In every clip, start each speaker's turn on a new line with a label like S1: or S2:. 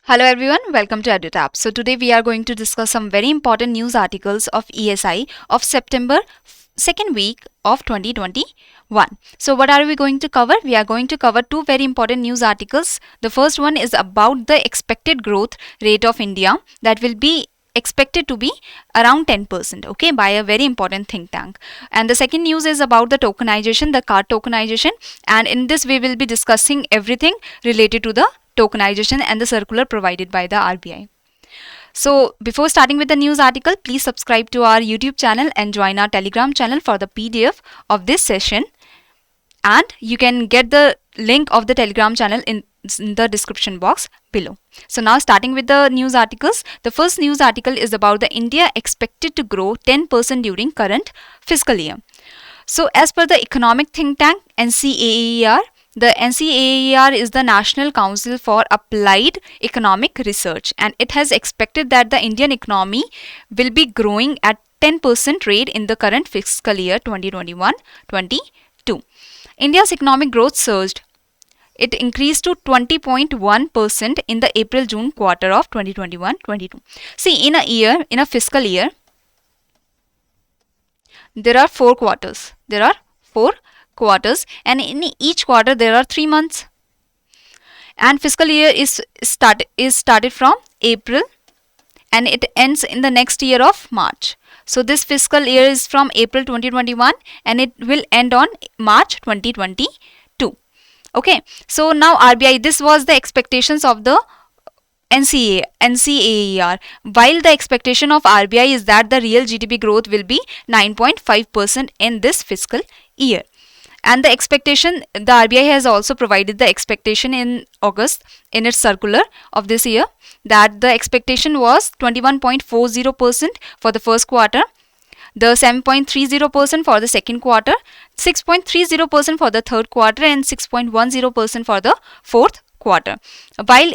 S1: Hello everyone, welcome to EduTap. So today we are going to discuss some very important news articles of ESI of September second week of 2021. So what are we going to cover? We are going to cover two very important news articles. The first one is about the expected growth rate of India that will be expected to be around 10%, okay, by a very important think tank. And the second news is about the tokenization, the card tokenization, and in this we will be discussing everything related to the tokenization and the circular provided by the RBI. So before starting with the news article, please subscribe to our YouTube channel and join our Telegram channel for the PDF of this session. And you can get the link of the Telegram channel in the description box below. So now starting with the news articles, the first news article is about the India expected to grow 10% during current fiscal year. So as per the economic think tank NCAER, the NCAER is the National Council for Applied Economic Research, and it has expected that the Indian economy will be growing at 10% rate in the current fiscal year 2021-22. India's economic growth surged. It increased to 20.1% in the April-June quarter of 2021-22. See, in a fiscal year, there are 4 quarters. And in each quarter there are 3 months. And fiscal year is started from April and it ends in the next year of March. So this fiscal year is from April 2021 and it will end on March 2022. Okay, so now RBI, this was the expectations of the NCAER, while the expectation of RBI is that the real GDP growth will be 9.5% in this fiscal year. And the expectation, the RBI has also provided the expectation in August in its circular of this year, that the expectation was 21.40% for the first quarter, the 7.30% for the second quarter, 6.30% for the third quarter, and 6.10% for the fourth quarter. While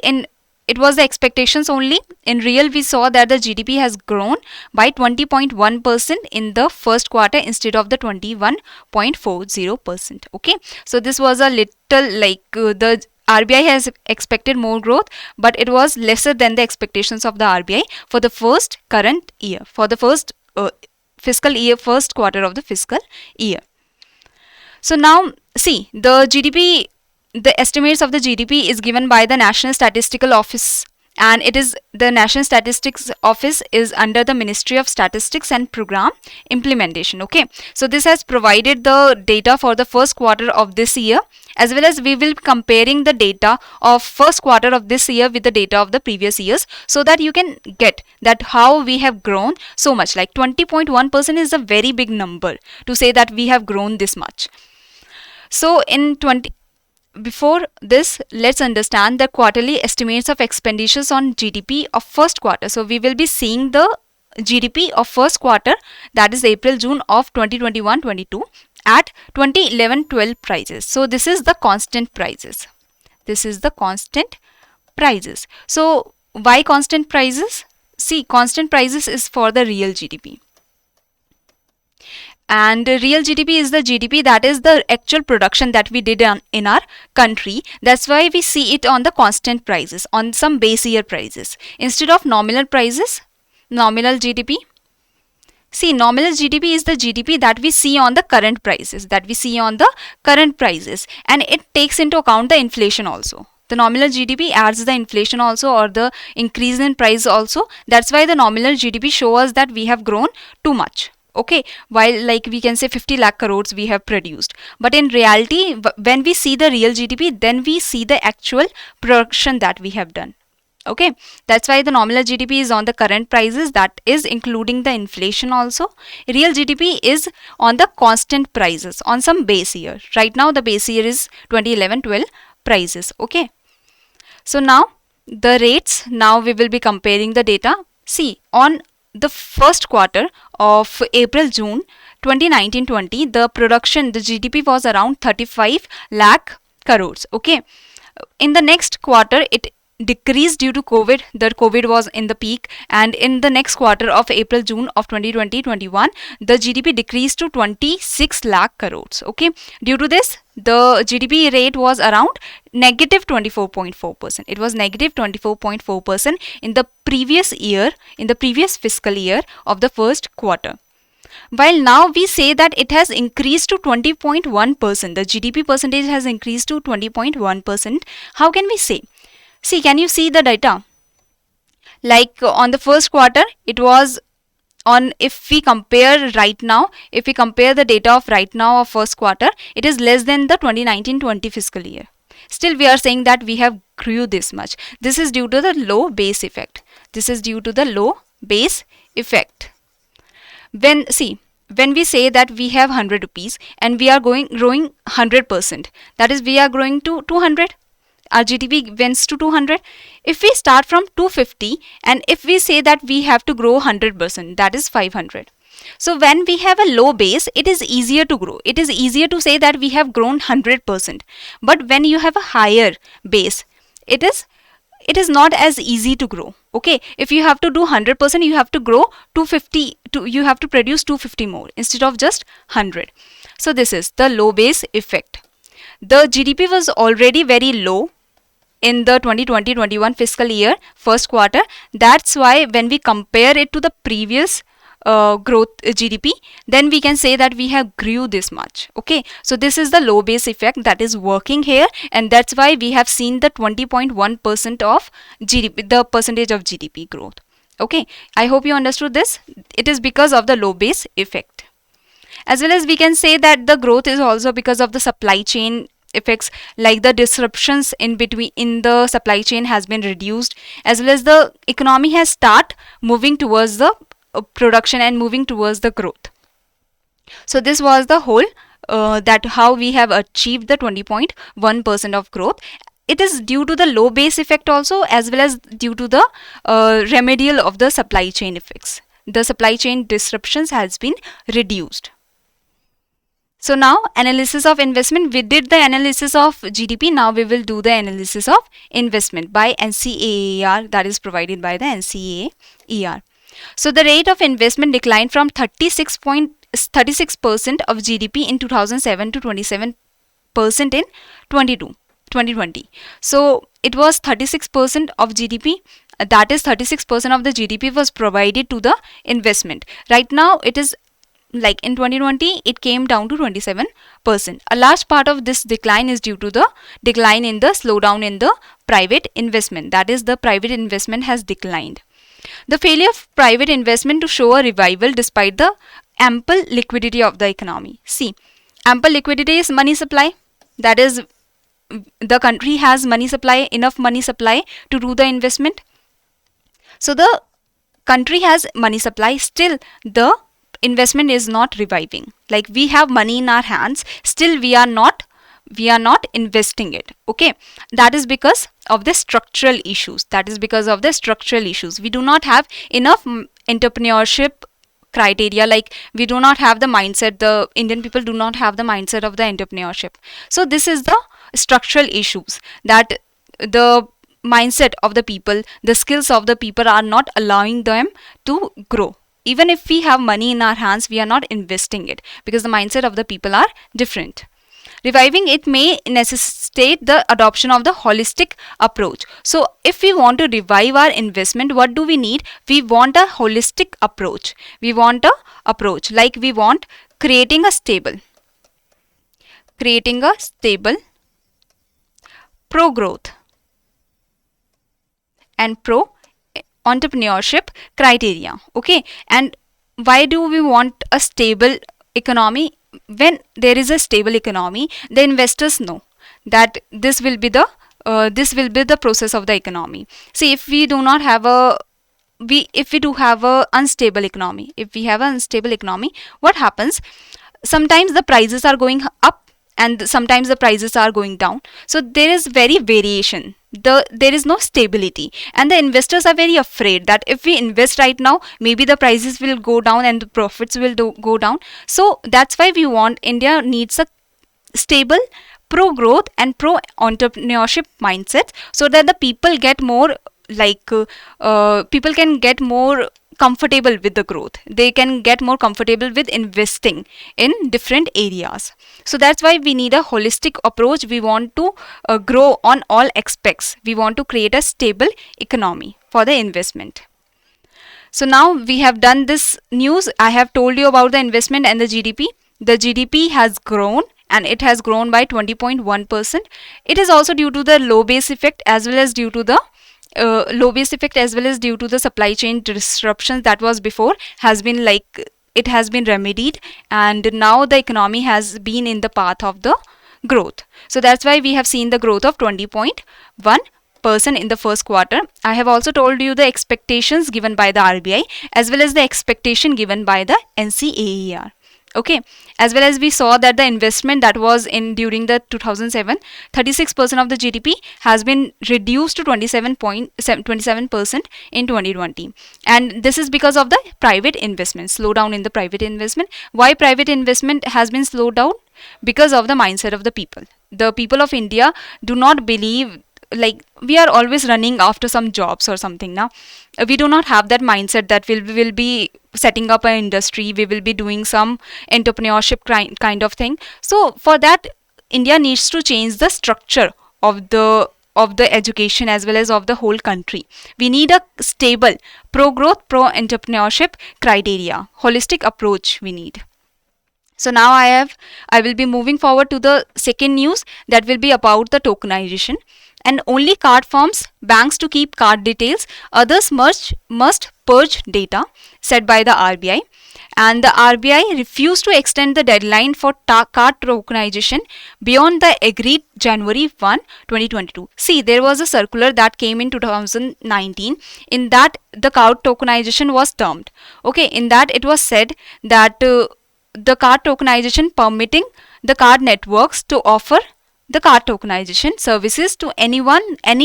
S1: it was the expectations only, in real we saw that the GDP has grown by 20.1% in the first quarter instead of the 21.40%. Okay, so this was a little like the RBI has expected more growth, but it was lesser than the expectations of the RBI for the first current year, for the first fiscal year, first quarter of the fiscal year. So now see, the GDP, the estimates of the GDP is given by the National Statistical Office, and it is the National Statistics Office is under the Ministry of Statistics and Program Implementation. Okay, so this has provided the data for the first quarter of this year, as well as we will be comparing the data of first quarter of this year with the data of the previous years, so that you can get that how we have grown so much. Like 20.1% is a very big number to say that we have grown this much. So before this, let's understand the quarterly estimates of expenditures on GDP of first quarter. So we will be seeing the GDP of first quarter, that is April-June of 2021-22 at 2011-12 prices. So this is the constant prices. So why constant prices? See, constant prices is for the real GDP. And real GDP is the GDP that is the actual production that we did in our country. That's why we see it on the constant prices, on some base year prices, instead of nominal prices, nominal GDP. See, nominal GDP is the GDP that we see on the current prices, and it takes into account the inflation also. The nominal GDP adds the inflation also, or the increase in price also. That's why the nominal GDP shows us that we have grown too much. Okay, while like we can say 50 lakh crores we have produced, but in reality when we see the real GDP, then we see the actual production that we have done. Okay, that's why the nominal GDP is on the current prices, that is including the inflation also. Real GDP is on the constant prices, on some base year. Right now the base year is 2011-12 prices. Okay, so now the rates, now we will be comparing the data. See, on the first quarter of April-June 2019-20, the production, the GDP was around 35 lakh crores. Okay, in the next quarter it decreased due to COVID. The COVID was in the peak, and in the next quarter of April June of 2020-21, the GDP decreased to 26 lakh crores. Okay, due to this, the GDP rate was around negative 24.4%. It was negative 24.4% in the previous year, in the previous fiscal year of the first quarter. While now we say that it has increased to 20.1%, the GDP percentage has increased to 20.1%. How can we say? See, can you see the data? Like on the first quarter, it was on, if we compare right now, if we compare the data of right now of first quarter, it is less than the 2019-20 fiscal year. Still, we are saying that we have grew this much. This is due to the low base effect. This is due to the low base effect. When we say that we have 100 rupees and we are growing 100%, that is, we are growing to 200. Our GDP went to 200. If we start from 250 and if we say that we have to grow 100%, that is 500. So when we have a low base, it is easier to grow. It is easier to say that we have grown 100%. But when you have a higher base, it is not as easy to grow. Okay, if you have to do 100%, you have to grow 250, you have to produce 250 more instead of just 100. So this is the low base effect. The GDP was already very low in the 2020-21 fiscal year first quarter. That's why when we compare it to the previous growth GDP, then we can say that we have grew this much. Okay, so this is the low base effect that is working here, and that's why we have seen the 20.1% of GDP, the percentage of GDP growth. Okay, I hope you understood this. It is because of the low base effect. As well as we can say that the growth is also because of the supply chain effects, like the disruptions in the supply chain has been reduced, as well as the economy has start moving towards the production and moving towards the growth. So this was the whole that how we have achieved the 20.1% of growth. It is due to the low base effect also, as well as due to the remedial of the supply chain effects. The supply chain disruptions has been reduced. So now analysis of investment. We did the analysis of GDP. Now we will do the analysis of investment by NCAER, that is provided by the NCAER. So the rate of investment declined from 36% of GDP in 2007 to 27% in 2020. So it was 36% of GDP. That is 36% of the GDP was provided to the investment. Right now it is, like in 2020, it came down to 27%. A large part of this decline is due to the decline in the slowdown in the private investment. That is, the private investment has declined. The failure of private investment to show a revival despite the ample liquidity of the economy. See, ample liquidity is money supply. That is, the country has money supply, enough money supply to do the investment. So the country has money supply, still the investment is not reviving. Like, we have money in our hands, still we are not investing it. Okay, that is because of the structural issues. We do not have enough entrepreneurship criteria. Like, we do not have the mindset, the Indian people do not have the mindset of the entrepreneurship. So this is the structural issues, that the mindset of the people, the skills of the people are not allowing them to grow. Even if we have money in our hands, we are not investing it because the mindset of the people are different. Reviving it may necessitate the adoption of the holistic approach. So if we want to revive our investment, what do we need? We want a holistic approach. We want creating a stable pro-growth and pro-entrepreneurship criteria. Okay, and why do we want a stable economy? When there is a stable economy, the investors know that this will be the process of the economy. See, if we do not have if we do have a unstable economy, what happens? Sometimes the prices are going up and sometimes the prices are going down. So there is very variation. There is no stability, and the investors are very afraid that if we invest right now, maybe the prices will go down and the profits will go down. So that's why India needs a stable pro growth and pro entrepreneurship mindsets, so that the people get more people can get more comfortable with the growth. They can get more comfortable with investing in different areas. So that's why we need a holistic approach. We want to grow on all aspects. We want to create a stable economy for the investment. So now we have done this news. I have told you about the investment and the GDP. The GDP has grown, and it has grown by 20.1%. It is also due to the low base effect, as well as due to the supply chain disruptions that was before has been it has been remedied, and now the economy has been in the path of the growth. So that's why we have seen the growth of 20.1% in the first quarter. I have also told you the expectations given by the RBI, as well as the expectation given by the NCAER. Okay, as well as we saw that the investment that was in during the 2007, 36% of the GDP has been reduced to 27% in 2020, and this is because of the private investment, slowdown in the private investment. Why private investment has been slowed down? Because of the mindset of the people. The people of India do not believe, we are always running after some jobs or something. Now we do not have that mindset that we will be setting up an industry, we will be doing some entrepreneurship kind of thing. So for that, India needs to change the structure of the education as well as of the whole country. We need a stable pro growth, pro entrepreneurship criteria, holistic approach we need. So now I will be moving forward to the second news, that will be about the tokenization. And only card firms, banks to keep card details, others must purge data, said by the RBI. And the RBI refused to extend the deadline for card tokenization beyond the agreed January 1, 2022. See, there was a circular that came in 2019. In that, the card tokenization was termed. Okay, in that it was said that the card tokenization permitting the card networks to offer the card tokenization services to any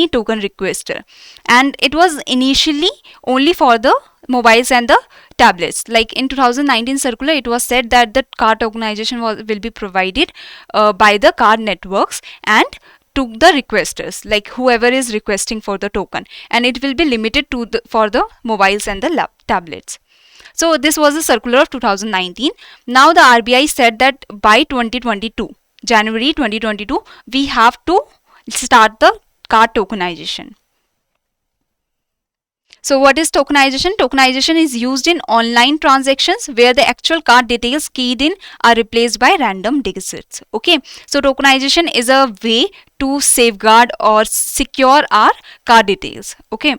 S1: token requester, and it was initially only for the mobiles and the tablets. Like in 2019 circular, it was said that the card tokenization will be provided by the card networks and to the requesters, like whoever is requesting for the token, and it will be limited to for the mobiles and the tablets. So this was a circular of 2019. Now the RBI said that by 2022, January 2022, we have to start the card tokenization. So what is tokenization? Tokenization is used in online transactions where the actual card details keyed in are replaced by random digits. Okay, so tokenization is a way to safeguard or secure our card details. Okay.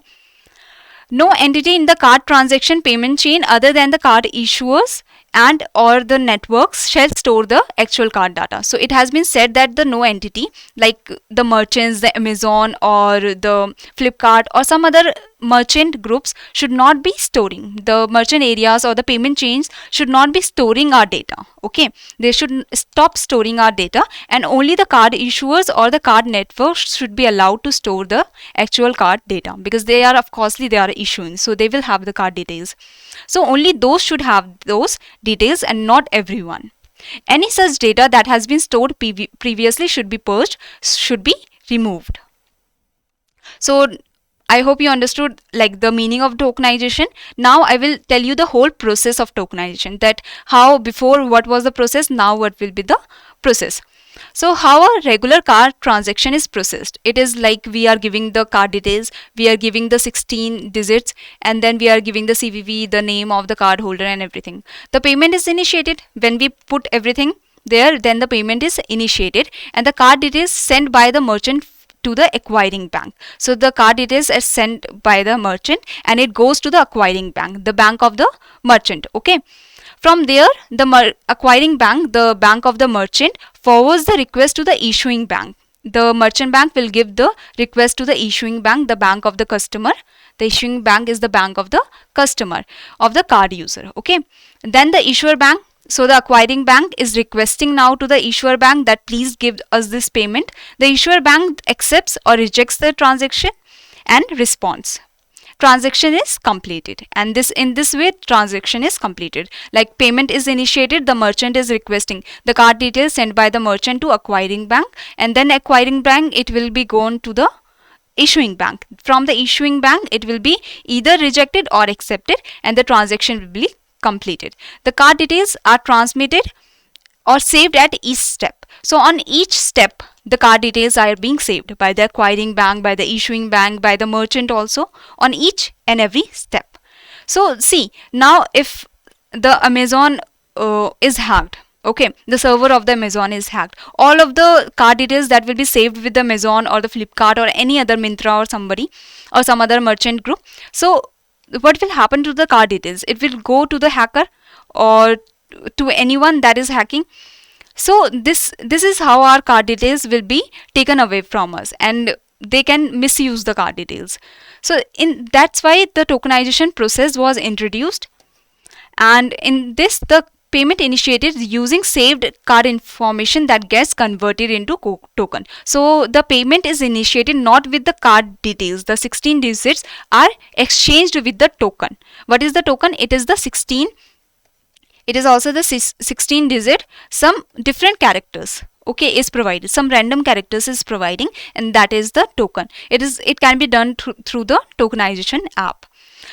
S1: No entity in the card transaction payment chain other than the card issuers and or the networks shall store the actual card data. So it has been said that the no entity, like the merchants, the Amazon or the Flipkart or some other merchant groups, should not be storing, the merchant areas or the payment chains should not be storing our data. Okay, they should stop storing our data, and only the card issuers or the card networks should be allowed to store the actual card data, because they are issuing, so they will have the card details. So only those should have those details and not everyone. Any such data that has been stored previously should be purged, should be removed. So I hope you understood the meaning of tokenization. Now I will tell you the whole process of tokenization, that how before what was the process, now what will be the process. So how a regular card transaction is processed? It is like we are giving the card details, we are giving the 16 digits, and then we are giving the CVV, the name of the card holder and everything. The payment is initiated. When we put everything there, then the payment is initiated and the card details sent by the merchant to the acquiring bank. So the card details are sent by the merchant and it goes to the acquiring bank, the bank of the merchant. Okay. From there, the acquiring bank, the bank of the merchant, forwards the request to the issuing bank. The merchant bank will give the request to the issuing bank, the bank of the customer. The issuing bank is the bank of the customer, of the card user. Okay. Then the issuer bank. So the acquiring bank is requesting now to the issuer bank that please give us this payment. The issuer bank accepts or rejects the transaction and responds. transaction is completed. And in this way transaction is completed. Like payment is initiated, the merchant is requesting the card details sent by the merchant to acquiring bank, and then acquiring bank, it will be gone to the issuing bank. From the issuing bank, it will be either rejected or accepted, and the transaction will be completed. The card details are transmitted or saved at each step. So on each step, the card details are being saved by the acquiring bank, by the issuing bank, by the merchant also, on each and every step. So see, now if the Amazon is hacked, okay, the server of the Amazon is hacked, all of the card details that will be saved with the Amazon or the Flipkart or any other Myntra or somebody or some other merchant group. So what will happen to the card details? It will go to the hacker or to anyone that is hacking. So this is how our card details will be taken away from us, and they can misuse the card details. So that's why the tokenization process was introduced, and in this the payment initiated using saved card information that gets converted into token. So the payment is initiated not with the card details. The 16 digits are exchanged with the token. What is the token? It is the 16. It is also the 16 digit. Some different characters, okay, is provided. Some random characters is providing, and that is the token. It can be done through the tokenization app.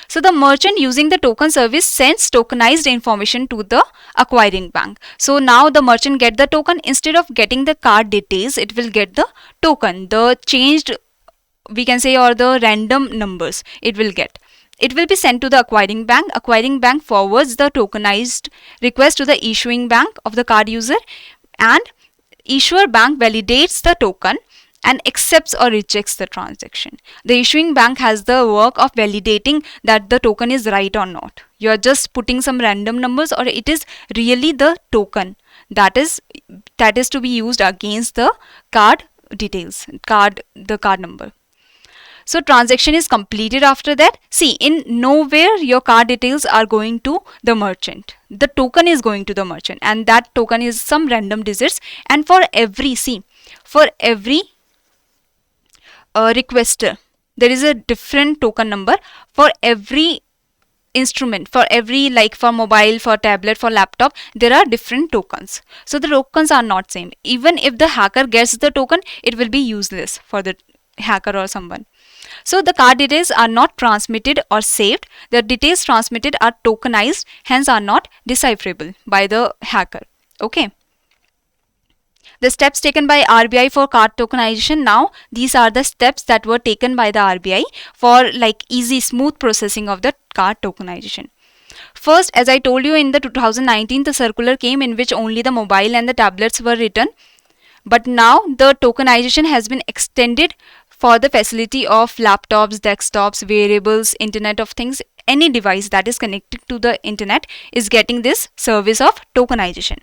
S1: So the merchant using the token service sends tokenized information to the acquiring bank. So now the merchant get the token. Instead of getting the card details, it will get the token, the changed, we can say, or the random numbers it will get. It will be sent to the acquiring bank. Acquiring bank forwards the tokenized request to the issuing bank of the card user, and issuer bank validates the token and accepts or rejects the transaction. The issuing bank has the work of validating that the token is right or not. You are just putting some random numbers, or it is really the token that is to be used against the card details, the card number. So transaction is completed after that. See, in nowhere your card details are going to the merchant. The token is going to the merchant, and that token is some random digits. And for every requester, there is a different token number for every instrument. For every, like for mobile, for tablet, for laptop, there are different tokens. So the tokens are not same. Even if the hacker gets the token, it will be useless for the hacker or someone. So the card details are not transmitted or saved. The details transmitted are tokenized, hence are not decipherable by the hacker. Okay. The steps taken by RBI for card tokenization. Now these are the steps that were taken by the RBI for like easy, smooth processing of the card tokenization. First, as I told you, in the 2019 the circular came in which only the mobile and the tablets were written. But now the tokenization has been extended for the facility of laptops, desktops, wearables, Internet of Things. Any device that is connected to the internet is getting this service of tokenization.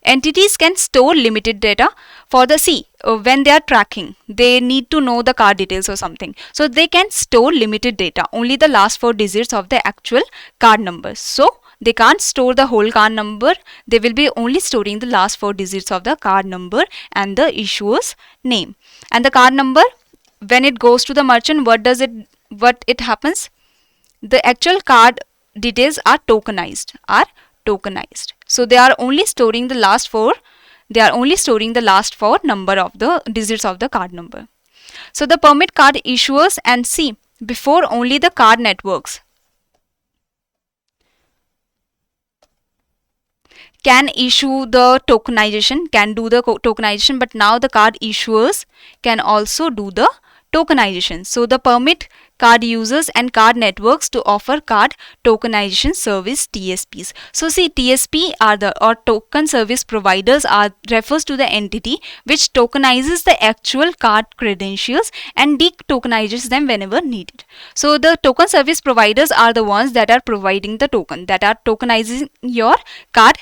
S1: Entities can store limited data for the when they are tracking, they need to know the card details or something. So they can store limited data, only the last 4 digits of the actual card number. So they can't store the whole card number. They will be only storing the last 4 digits of the card number and the issuer's name. And the card number, when it goes to the merchant, what it happens? The actual card details are tokenized. So they are only storing the last 4. They are only storing the last 4 number of the digits of the card number. So the permit card issuers, and before only the card networks can issue the tokenization, can do the tokenization, but now the card issuers can also do the tokenization. So the permit card users and card networks to offer card tokenization service, TSPs. So TSP are or token service providers refers to the entity which tokenizes the actual card credentials and de-tokenizes them whenever needed. So the token service providers are the ones that are providing the token, that are tokenizing your card,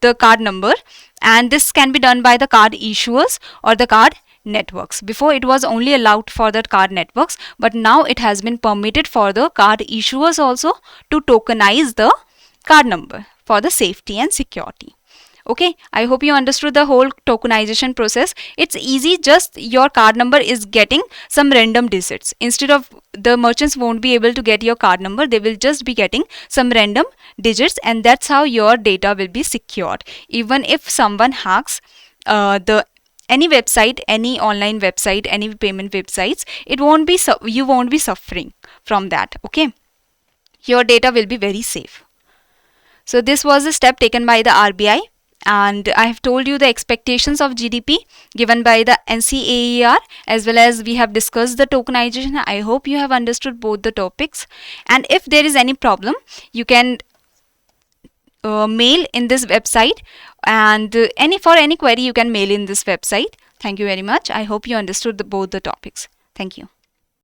S1: the card number, and this can be done by the card issuers or the card networks. Before it was only allowed for the card networks, but now it has been permitted for the card issuers also to tokenize the card number for the safety and security. Okay, I hope you understood the whole tokenization process. It's easy, just your card number is getting some random digits. Instead of, the merchants won't be able to get your card number, they will just be getting some random digits, and that's how your data will be secured. Even if someone hacks the any website, any online website, any payment websites, it won't be you won't be suffering from that. Okay, your data will be very safe. So this was a step taken by the RBI, and I have told you the expectations of GDP given by the NCAER, as well as we have discussed the tokenization. I hope you have understood both the topics, and if there is any problem, you can mail in this website, and any query you can mail in this website. Thank you very much. I hope you understood both the topics. Thank you.